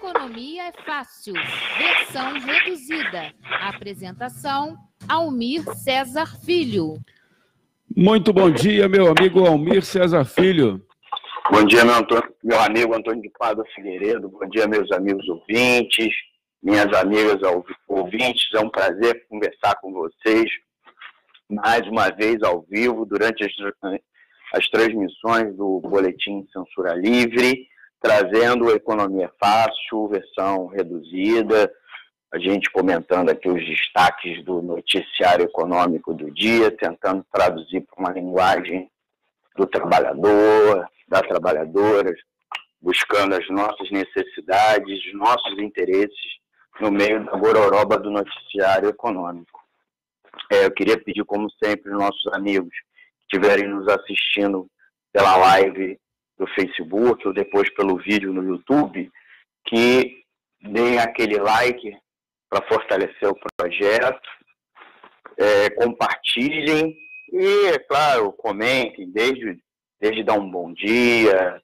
Economia é Fácil, versão reduzida. Apresentação, Almir Cesar Filho. Muito bom dia, meu amigo Almir Cesar Filho. Bom dia, meu amigo Antônio de Pádua Figueiredo. Bom dia, meus amigos ouvintes, minhas amigas ouvintes. É um prazer conversar com vocês mais uma vez ao vivo durante as transmissões do Boletim Censura Livre, trazendo Economia Fácil, versão reduzida, a gente comentando aqui os destaques do noticiário econômico do dia, tentando traduzir para uma linguagem do trabalhador, da trabalhadora, buscando as nossas necessidades, os nossos interesses no meio da gororoba do noticiário econômico. Eu queria pedir, como sempre, aos nossos amigos que estiverem nos assistindo pela live do Facebook ou depois pelo vídeo no YouTube, que deem aquele like para fortalecer o projeto, compartilhem e, é claro, comentem, desde dar um bom dia,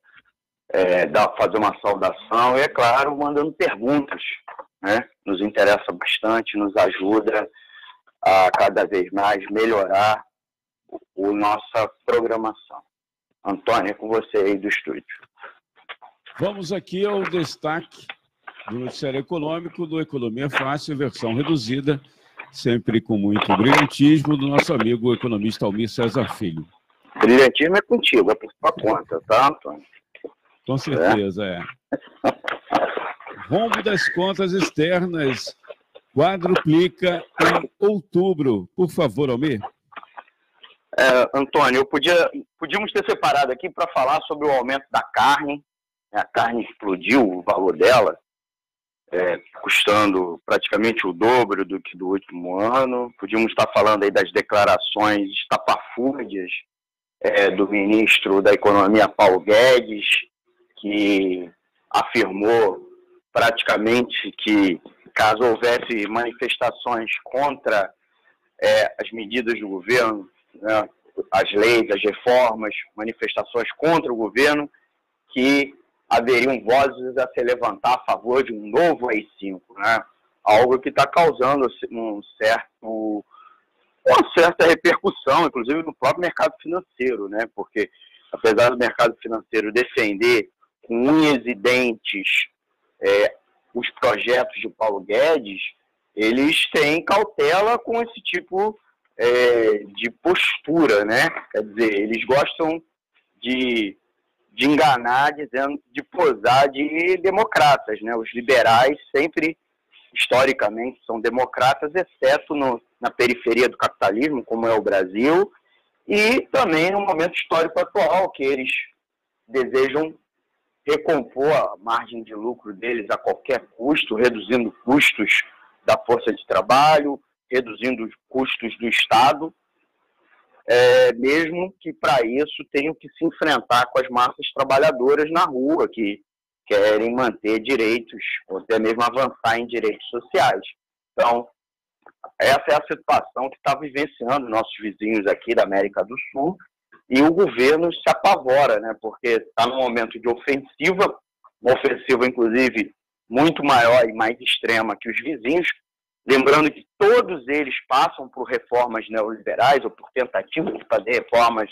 fazer uma saudação e, é claro, mandando perguntas, né? Nos interessa bastante, nos ajuda a cada vez mais melhorar a nossa programação. Antônio, é com você aí do estúdio. Vamos aqui ao destaque do noticiário econômico do Economia Fácil, versão reduzida, sempre com muito brilhantismo, do nosso amigo economista Almir Cesar Filho. Brilhantismo é contigo, é por sua conta, tá, Antônio? Com certeza, Rombo das contas externas quadruplica em outubro. Por favor, Almir. Antônio, podíamos ter separado aqui para falar sobre o aumento da carne. A carne explodiu, o valor dela, custando praticamente o dobro do que do último ano. Podíamos estar falando aí das declarações estapafúrdias do ministro da Economia, Paulo Guedes, que afirmou praticamente que, caso houvesse manifestações contra as medidas do governo, né, as leis, as reformas, manifestações contra o governo, que haveriam vozes a se levantar a favor de um novo AI-5, né? Algo que está causando uma certa repercussão, inclusive no próprio mercado financeiro, né? Porque, apesar do mercado financeiro defender com unhas e dentes os projetos de Paulo Guedes, eles têm cautela com esse tipo de postura, né? Quer dizer, eles gostam de enganar, de posar de democratas, né? Os liberais sempre, historicamente, são democratas, exceto na periferia do capitalismo, como é o Brasil, e também no momento histórico atual, que eles desejam recompor a margem de lucro deles a qualquer custo, reduzindo custos da força de trabalho, reduzindo os custos do Estado, mesmo que para isso tenham que se enfrentar com as massas trabalhadoras na rua, que querem manter direitos, ou até mesmo avançar em direitos sociais. Então, essa é a situação que está vivenciando nossos vizinhos aqui da América do Sul, e o governo se apavora, né, porque está num momento de ofensiva, uma ofensiva, inclusive, muito maior e mais extrema que os vizinhos, lembrando que todos eles passam por reformas neoliberais ou por tentativas de fazer reformas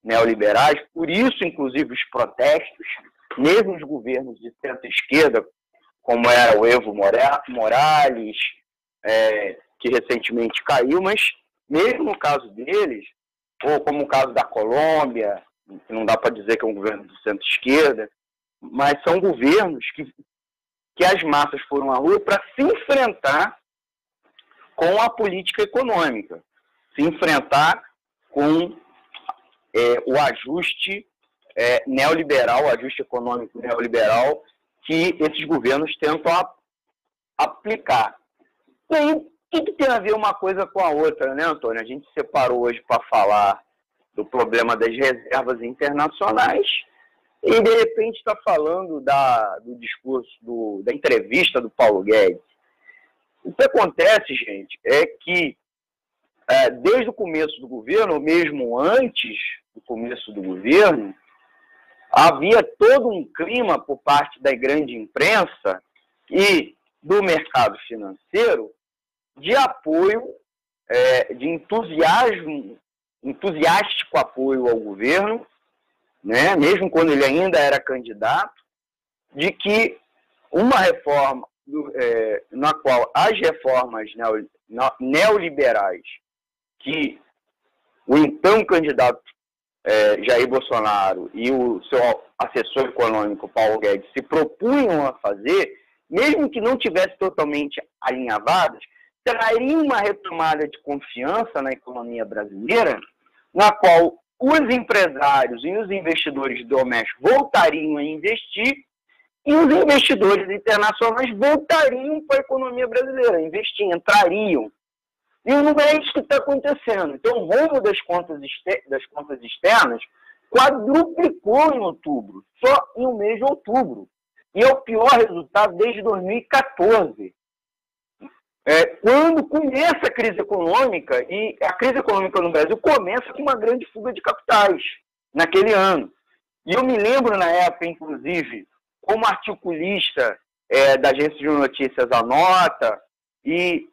neoliberais, por isso, inclusive, os protestos, mesmo os governos de centro-esquerda, como era o Evo Morales, que recentemente caiu, mas mesmo no caso deles, ou como o caso da Colômbia, que não dá para dizer que é um governo de centro-esquerda, mas são governos que as massas foram à rua para se enfrentar com a política econômica, se enfrentar com o ajuste neoliberal, o ajuste econômico neoliberal que esses governos tentam aplicar. E aí, o que tem a ver uma coisa com a outra, né, Antônio? A gente separou hoje para falar do problema das reservas internacionais e, de repente, está falando do discurso, da entrevista do Paulo Guedes. O que acontece, gente, é que desde o começo do governo, ou mesmo antes do começo do governo, havia todo um clima por parte da grande imprensa e do mercado financeiro de apoio, de entusiástico apoio ao governo, né, mesmo quando ele ainda era candidato, de que uma reforma na qual as reformas neoliberais que o então candidato Jair Bolsonaro e o seu assessor econômico Paulo Guedes se propunham a fazer, mesmo que não tivesse totalmente alinhavadas, traria uma retomada de confiança na economia brasileira, na qual os empresários e os investidores domésticos voltariam a investir e os investidores internacionais voltariam para a economia brasileira, entrariam. E não é isso que está acontecendo. Então, o rombo das contas externas quadruplicou em outubro, só em um mês de outubro. E é o pior resultado desde 2014. Quando começa a crise econômica, e a crise econômica no Brasil começa com uma grande fuga de capitais, naquele ano. E eu me lembro, na época, inclusive, como articulista da agência de notícias A Nota, e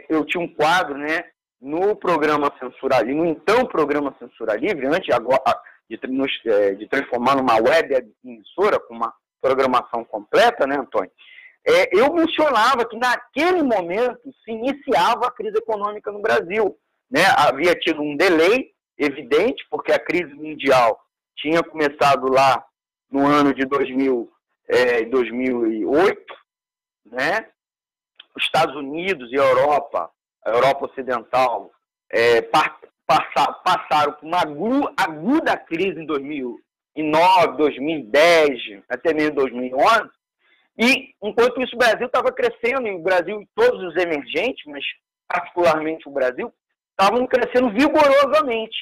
eu tinha um quadro, né, no programa Censura Livre, no então programa Censura Livre, antes de transformar numa web emissora com uma programação completa, né, Antônio? Eu mencionava que naquele momento se iniciava a crise econômica no Brasil, né? Havia tido um delay evidente, porque a crise mundial tinha começado lá no ano de 2008, né? Os Estados Unidos e a Europa Ocidental, passaram por uma aguda crise em 2009, 2010, até mesmo 2011, e enquanto isso o Brasil estava crescendo, e o Brasil e todos os emergentes, mas particularmente o Brasil, estavam crescendo vigorosamente.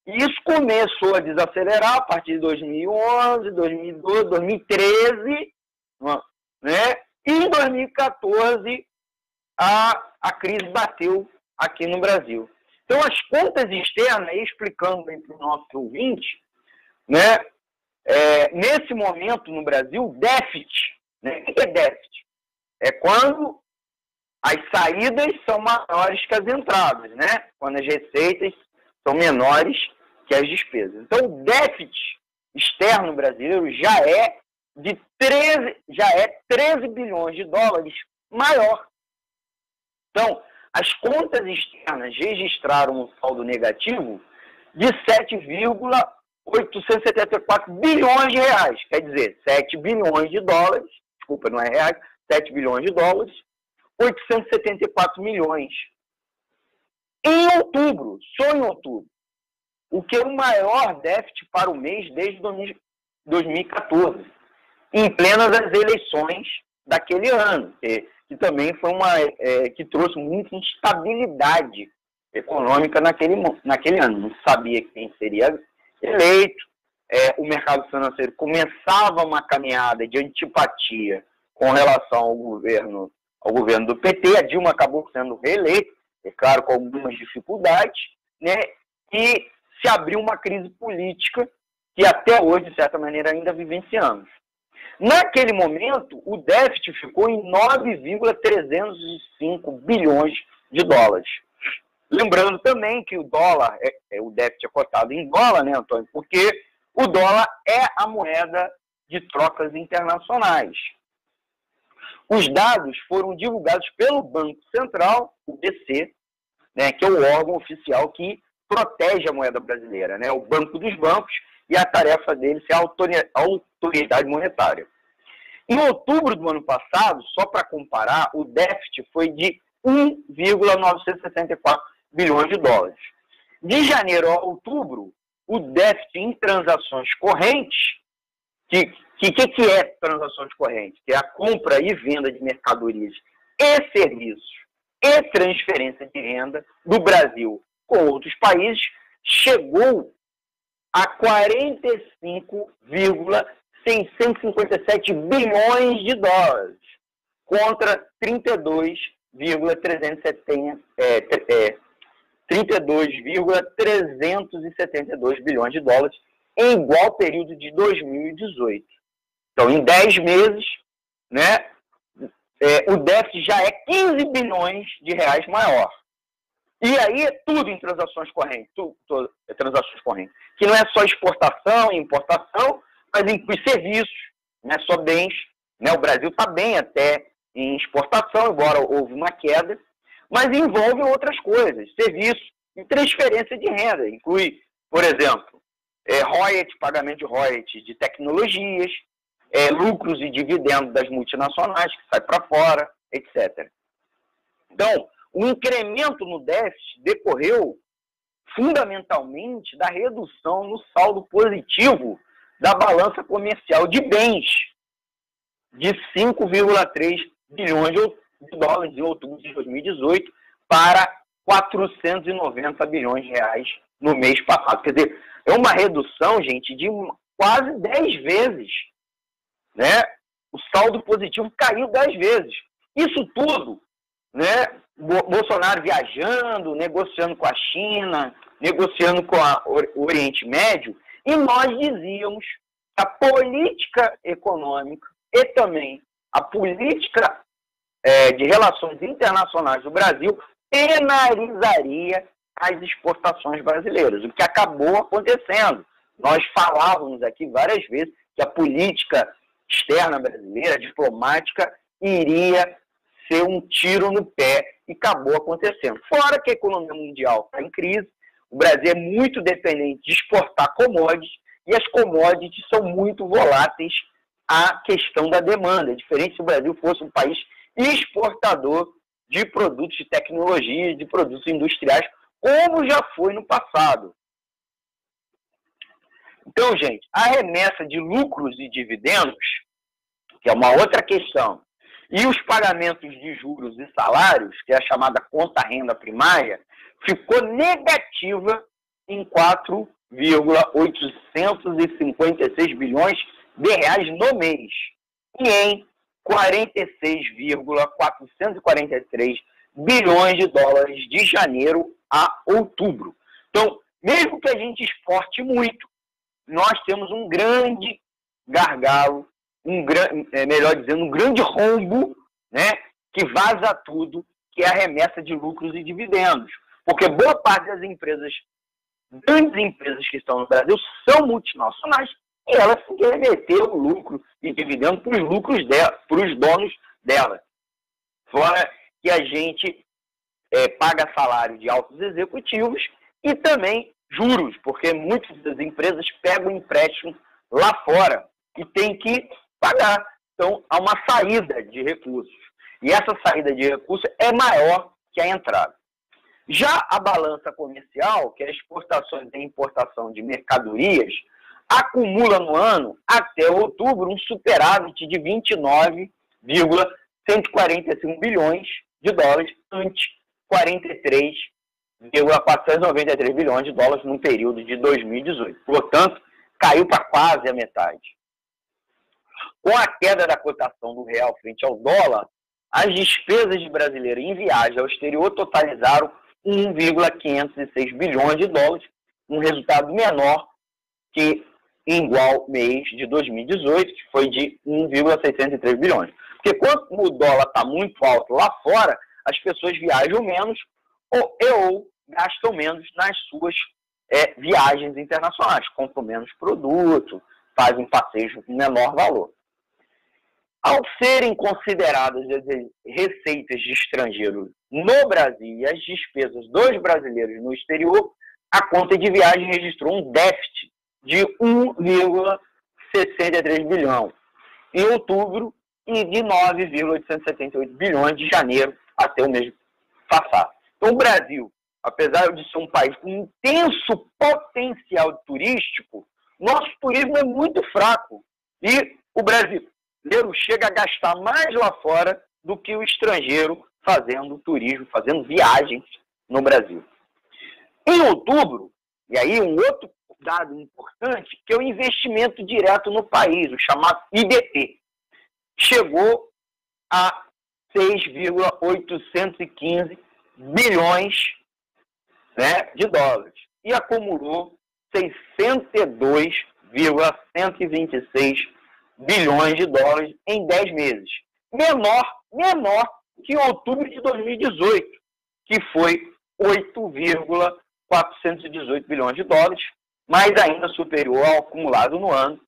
E isso começou a desacelerar a partir de 2011, 2012, 2013, né? E em 2014 a crise bateu aqui no Brasil. Então, as contas externas, explicando para o nosso ouvinte, né, nesse momento no Brasil, déficit. Né? O que é déficit? É quando as saídas são maiores que as entradas, né? Quando as receitas são menores que as despesas. Então, o déficit externo brasileiro já é 13 bilhões de dólares maior. Então, as contas externas registraram um saldo negativo de 7,874 bilhões de reais. Quer dizer, 7 bilhões de dólares, desculpa, não é reais, 7 bilhões de dólares, 874 milhões. Em outubro, só em outubro, o que é o maior déficit para o mês desde 2014, em plenas as eleições daquele ano, que também foi que trouxe muita instabilidade econômica naquele ano. Não sabia quem seria eleito, o mercado financeiro começava uma caminhada de antipatia com relação ao governo do PT, a Dilma acabou sendo reeleita, é claro, com algumas dificuldades, né? E se abriu uma crise política que até hoje, de certa maneira, ainda vivenciamos. Naquele momento, o déficit ficou em 9,305 bilhões de dólares. Lembrando também que o dólar, o déficit é cotado em dólar, né, Antônio? Porque o dólar é a moeda de trocas internacionais. Os dados foram divulgados pelo Banco Central, o BC, né, que é o órgão oficial que protege a moeda brasileira, né, o Banco dos Bancos, e a tarefa dele é a autoridade monetária. Em outubro do ano passado, só para comparar, o déficit foi de 1,964 bilhões de dólares. De janeiro a outubro, o déficit em transações correntes, que é transações correntes? Que é a compra e venda de mercadorias e serviços e transferência de renda do Brasil com outros países, chegou a 45,657 bilhões de dólares, contra 32,372 bilhões de dólares em igual período de 2018. Então, em 10 meses, né, o déficit já é 15 bilhões de reais maior. E aí é tudo em transações correntes, tudo é transações correntes, que não é só exportação e importação, mas inclui serviços, não é só bens, né? O Brasil está bem até em exportação, embora houve uma queda, mas envolve outras coisas, serviços e transferência de renda, inclui, por exemplo, royalties, pagamento de royalties de tecnologias, lucros e dividendos das multinacionais que saem para fora, etc. Então, o incremento no déficit decorreu fundamentalmente da redução no saldo positivo da balança comercial de bens de 5,3 bilhões de dólares em outubro de 2018 para 490 bilhões de reais no mês passado. Quer dizer, é uma redução, gente, de quase 10 vezes. Né? O saldo positivo caiu 10 vezes. Isso tudo, né? Bolsonaro viajando, negociando com a China, negociando com o Oriente Médio, e nós dizíamos que a política econômica e também a política de relações internacionais do Brasil penalizaria as exportações brasileiras, o que acabou acontecendo. Nós falávamos aqui várias vezes que a política externa brasileira, diplomática, iria ser um tiro no pé e acabou acontecendo. Fora que a economia mundial está em crise, o Brasil é muito dependente de exportar commodities e as commodities são muito voláteis à questão da demanda. É diferente se o Brasil fosse um país exportador de produtos de tecnologia, de produtos industriais, como já foi no passado. Então, gente, a remessa de lucros e dividendos, que é uma outra questão, e os pagamentos de juros e salários, que é a chamada conta-renda primária, ficou negativa em 4,856 bilhões de reais no mês e em 46,443 bilhões de dólares de janeiro a outubro. Então, mesmo que a gente exporte muito, nós temos um grande gargalo, melhor dizendo, um grande rombo, né, que vaza tudo, que é a remessa de lucros e dividendos. Porque boa parte das empresas, grandes empresas que estão no Brasil, são multinacionais e elas querem remeter o lucro e dividendo para os lucros dela, para os donos dela. Fora que a gente paga salário de altos executivos e também juros, porque muitas das empresas pegam empréstimo lá fora e tem que pagar. Então, há uma saída de recursos. E essa saída de recursos é maior que a entrada. Já a balança comercial, que é a exportação e importação de mercadorias, acumula no ano, até outubro, um superávit de 29,145 bilhões de dólares, ante 43,493 bilhões de dólares no período de 2018. Portanto, caiu para quase a metade. Com a queda da cotação do real frente ao dólar, as despesas de brasileiros em viagem ao exterior totalizaram 1,506 bilhões de dólares, um resultado menor que em igual mês de 2018, que foi de 1,603 bilhões. Porque quando o dólar está muito alto lá fora, as pessoas viajam menos ou gastam menos nas suas viagens internacionais, compram menos produto, fazem passeios de menor valor. Ao serem consideradas as receitas de estrangeiros no Brasil e as despesas dos brasileiros no exterior, a conta de viagem registrou um déficit de 1,63 bilhão em outubro e de 9,878 bilhões de janeiro até o mês passado. Então, o Brasil, apesar de ser um país com intenso potencial turístico, nosso turismo é muito fraco. E o brasileiro chega a gastar mais lá fora do que o estrangeiro fazendo turismo, fazendo viagens no Brasil. Em outubro, e aí um outro dado importante, que é o investimento direto no país, o chamado IDP, chegou a 6,815 bilhões, né, de dólares e acumulou 62,126 bilhões de dólares em 10 meses, menor menor que em outubro de 2018, que foi 8,418 bilhões de dólares, mas ainda superior ao acumulado no ano,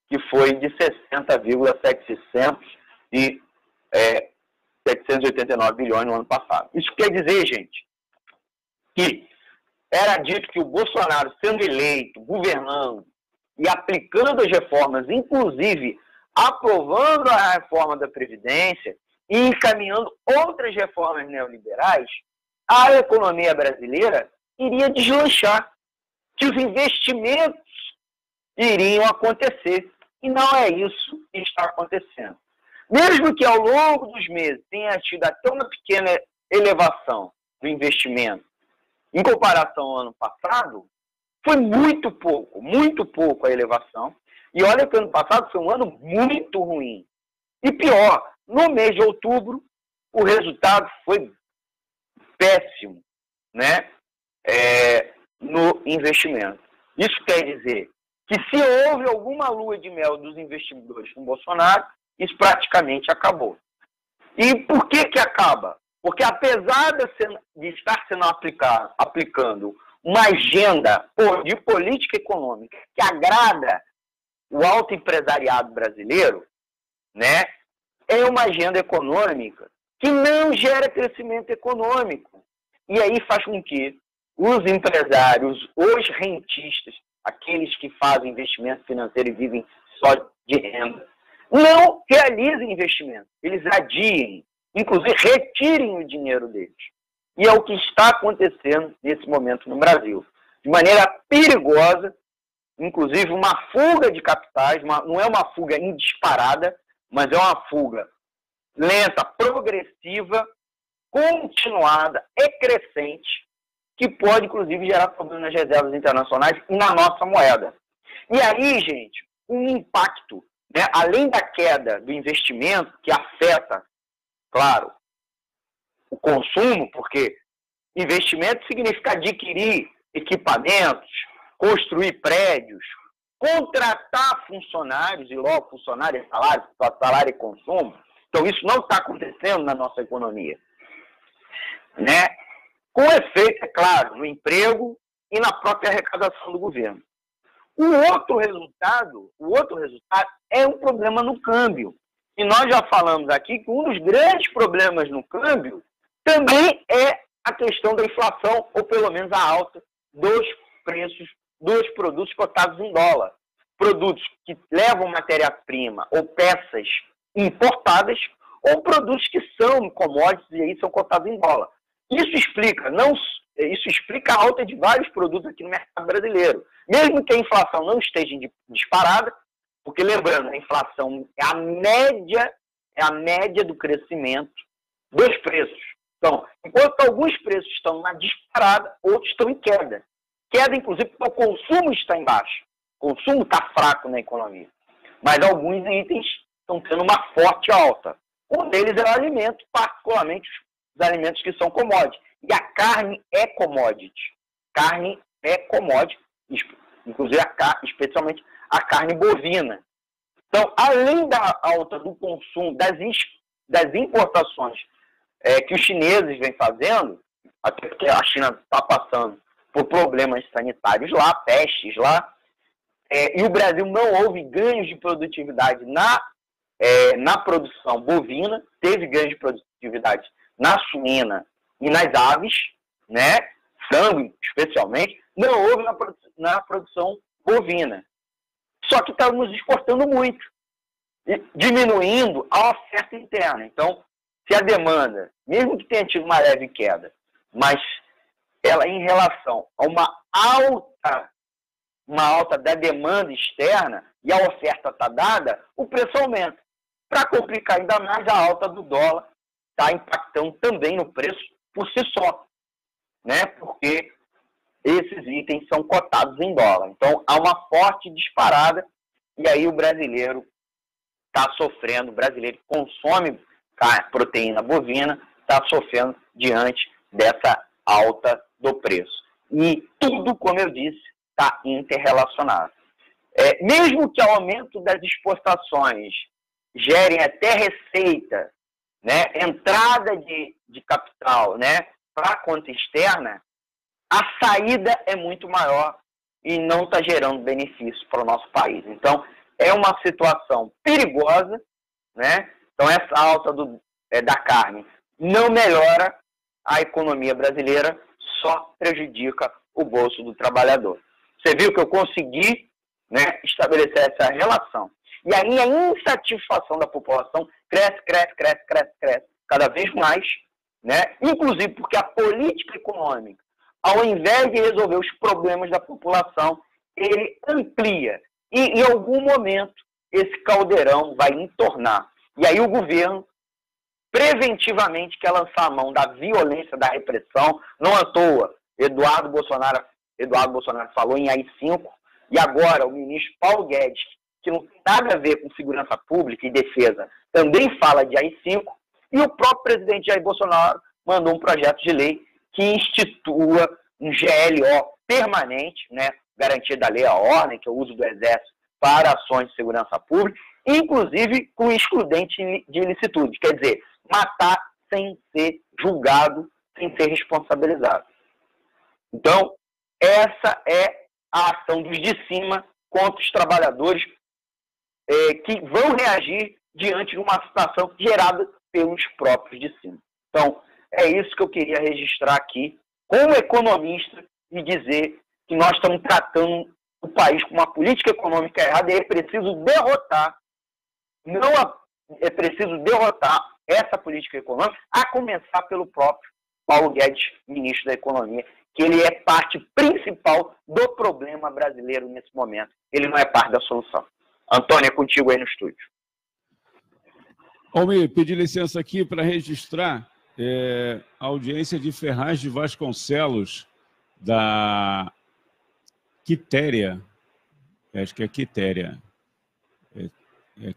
que foi de 789 bilhões no ano passado. Isso quer dizer, gente, que era dito que o Bolsonaro, sendo eleito, governando e aplicando as reformas, inclusive aprovando a reforma da Previdência e encaminhando outras reformas neoliberais, a economia brasileira iria deslanchar, que os investimentos iriam acontecer. E não é isso que está acontecendo. Mesmo que ao longo dos meses tenha tido até uma pequena elevação do investimento em comparação ao ano passado, foi muito pouco a elevação. E olha que o ano passado foi um ano muito ruim. E pior, no mês de outubro, o resultado foi péssimo, né? No investimento. Isso quer dizer que se houve alguma lua de mel dos investidores com Bolsonaro, isso praticamente acabou. E por que acaba? Porque apesar de estar sendo aplicando uma agenda de política econômica que agrada o alto empresariado brasileiro, né, é uma agenda econômica que não gera crescimento econômico. E aí faz com que os empresários, os rentistas, aqueles que fazem investimento financeiro e vivem só de renda, não realizem investimento. Eles adiem, inclusive retirem o dinheiro deles. E é o que está acontecendo nesse momento no Brasil. De maneira perigosa, inclusive uma fuga de capitais, não é uma fuga em disparada, mas é uma fuga lenta, progressiva, continuada e crescente, que pode, inclusive, gerar problemas nas reservas internacionais e na nossa moeda. E aí, gente, um impacto, né, além da queda do investimento, que afeta, claro, o consumo, porque investimento significa adquirir equipamentos, construir prédios, contratar funcionários, e logo funcionário é salário e consumo. Então, isso não está acontecendo na nossa economia, né? Com efeito, é claro, no emprego e na própria arrecadação do governo. O outro resultado é um problema no câmbio. E nós já falamos aqui que um dos grandes problemas no câmbio também é a questão da inflação, ou pelo menos a alta dos preços dos produtos cotados em dólar. Produtos que levam matéria-prima ou peças importadas, ou produtos que são commodities e aí são cotados em dólar. Isso explica a alta de vários produtos aqui no mercado brasileiro. Mesmo que a inflação não esteja disparada, porque lembrando, a inflação é a média do crescimento dos preços. Então, enquanto alguns preços estão na disparada, outros estão em queda. Queda, inclusive, porque o consumo está em baixa. O consumo está fraco na economia. Mas alguns itens estão tendo uma forte alta. Um deles é o alimento, particularmente os alimentos que são commodities. E a carne é commodity. Carne é commodity, inclusive especialmente a carne bovina. Então, além da alta do consumo, das importações que os chineses vêm fazendo, até porque a China está passando por problemas sanitários lá, pestes lá, e o Brasil não houve ganhos de produtividade na produção bovina, teve ganhos de produtividade na suína e nas aves, né, frango especialmente, não houve na produção bovina. Só que estamos exportando muito, diminuindo a oferta interna. Então, se a demanda, mesmo que tenha tido uma leve queda, mas ela em relação a uma alta da demanda externa e a oferta está dada, o preço aumenta. Para complicar ainda mais, a alta do dólar está impactando também no preço por si só, né? Porque esses itens são cotados em dólar. Então, há uma forte disparada e aí o brasileiro está sofrendo, o brasileiro que consome proteína bovina está sofrendo diante dessa alta do preço. E tudo, como eu disse, está interrelacionado. Mesmo que o aumento das exportações gerem até receita né, entrada de capital, né, para a conta externa, a saída é muito maior e não está gerando benefício para o nosso país. Então, é uma situação perigosa, né? Então, essa alta da carne não melhora a economia brasileira, só prejudica o bolso do trabalhador. Você viu que eu consegui, né, estabelecer essa relação. E aí a insatisfação da população cresce cada vez mais, né? Inclusive porque a política econômica, ao invés de resolver os problemas da população, ele amplia. E em algum momento esse caldeirão vai entornar. E aí o governo preventivamente quer lançar a mão da violência, da repressão. Não à toa, Eduardo Bolsonaro falou em AI-5, e agora o ministro Paulo Guedes, que não tem nada a ver com segurança pública e defesa, também fala de AI-5, e o próprio presidente Jair Bolsonaro mandou um projeto de lei que institua um GLO permanente, né, garantia da lei à ordem, que é o uso do Exército para ações de segurança pública, inclusive com excludente de ilicitude, quer dizer, matar sem ser julgado, sem ser responsabilizado. Então, essa é a ação dos de cima contra os trabalhadores que vão reagir diante de uma situação gerada pelos próprios de cima. Então, é isso que eu queria registrar aqui, como economista, e dizer que nós estamos tratando o país com uma política econômica errada e é preciso derrotar, é preciso derrotar essa política econômica, a começar pelo próprio Paulo Guedes, ministro da Economia, que ele é parte principal do problema brasileiro nesse momento. Ele não é parte da solução. Antônio, é contigo aí no estúdio. Almir, pedi licença aqui para registrar a audiência de Ferraz de Vasconcelos, da Quitéria. Acho que é Quitéria.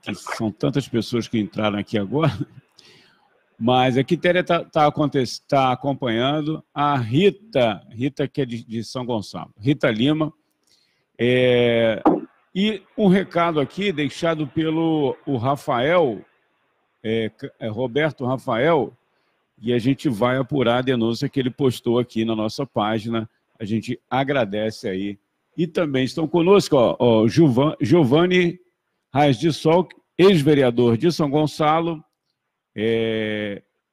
Que são tantas pessoas que entraram aqui agora. Mas a Quitéria está acompanhando. A Rita que é de São Gonçalo, Rita Lima. E um recado aqui deixado pelo Rafael, Roberto Rafael, e a gente vai apurar a denúncia que ele postou aqui na nossa página. A gente agradece aí. E também estão conosco Giovanni Reis de Sol, ex-vereador de São Gonçalo,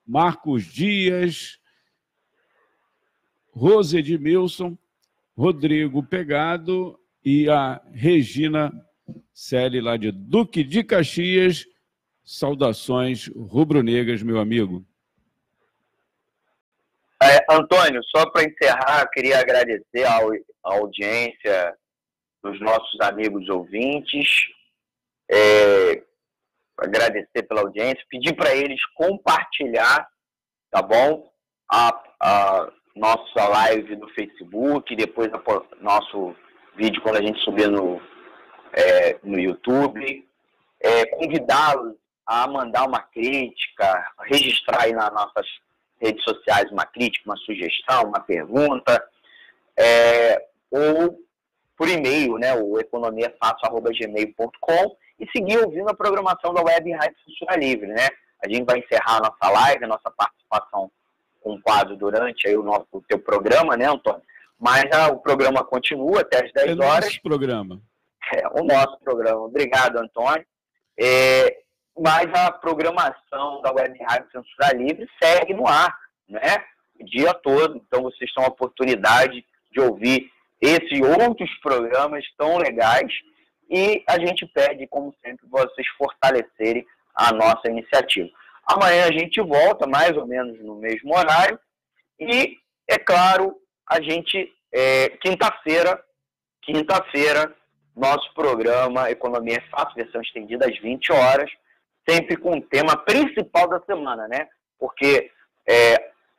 Marcos Dias, Rose Edmilson, Rodrigo Pegado e a Regina Celi, lá de Duque de Caxias. Saudações rubro-negras, meu amigo. Antônio, só para encerrar, eu queria agradecer a audiência dos nossos amigos ouvintes, agradecer pela audiência, pedir para eles compartilhar, tá bom? A nossa live no Facebook, depois nosso vídeo quando a gente subir no YouTube, convidá-los a mandar uma crítica, registrar aí nas nossas redes sociais uma crítica, uma sugestão, uma pergunta, ou por e-mail, né, o economiafácil@gmail.com, e seguir ouvindo a programação da Web Rádio Censura Livre, né? A gente vai encerrar a nossa live, a nossa participação com o quadro durante aí o teu programa, né, Antônio? Mas o programa continua até as 10 horas. Nosso programa. O nosso programa. Obrigado, Antônio. Mas a programação da Web Rádio Censura Livre segue no ar, né? O dia todo. Então, vocês têm a oportunidade de ouvir esses e outros programas tão legais. E a gente pede, como sempre, vocês fortalecerem a nossa iniciativa. Amanhã a gente volta, mais ou menos no mesmo horário. E, é claro, a gente, quinta-feira, nosso programa Economia é Fácil, versão estendida às 20 horas, sempre com o tema principal da semana, né? Porque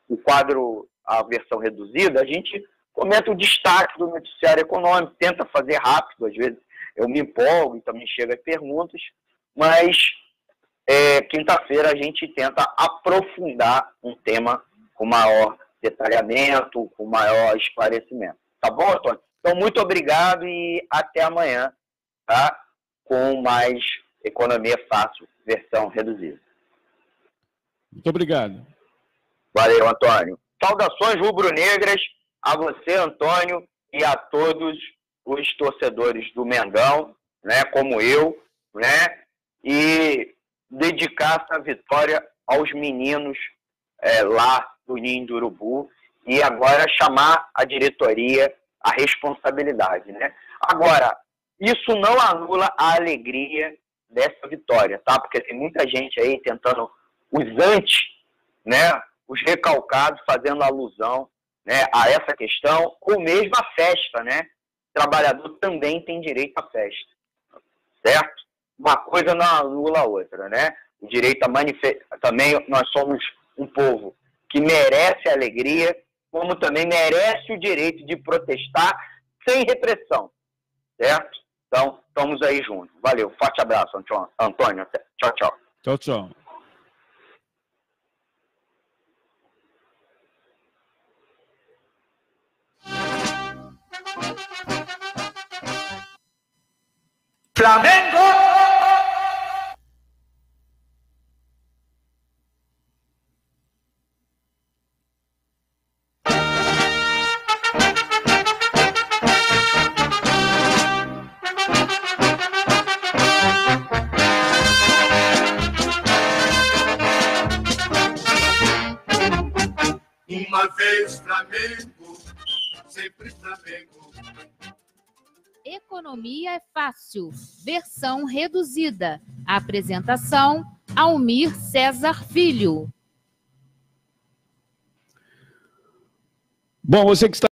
o quadro, a versão reduzida, a gente comenta o destaque do noticiário econômico, tenta fazer rápido, às vezes eu me empolgo e também chega as perguntas, mas quinta-feira a gente tenta aprofundar um tema com maior detalhamento, com maior esclarecimento. Tá bom, Antônio? Então, muito obrigado e até amanhã, tá? Com mais Economia Fácil, versão reduzida. Muito obrigado. Valeu, Antônio. Saudações rubro-negras a você, Antônio, e a todos os torcedores do Mengão, né, como eu, né, e dedicar essa vitória aos meninos lá do Ninho do Urubu e agora chamar a diretoria à responsabilidade, né? Agora, isso não anula a alegria dessa vitória, tá? Porque tem muita gente aí tentando os anti, né, os recalcados, fazendo alusão, né, a essa questão, ou mesmo a festa, né? O trabalhador também tem direito à festa, certo? Uma coisa não anula a outra, né? O direito a manifestar, também nós somos um povo que merece alegria, como também merece o direito de protestar sem repressão, certo? Então, estamos aí juntos. Valeu, forte abraço, Antônio. Tchau, tchau. Tchau, tchau. Flamengo! Uma vez Flamengo, sempre Flamengo. Economia é fácil, versão reduzida. Apresentação, Almir Cesar Filho. Bom, você que está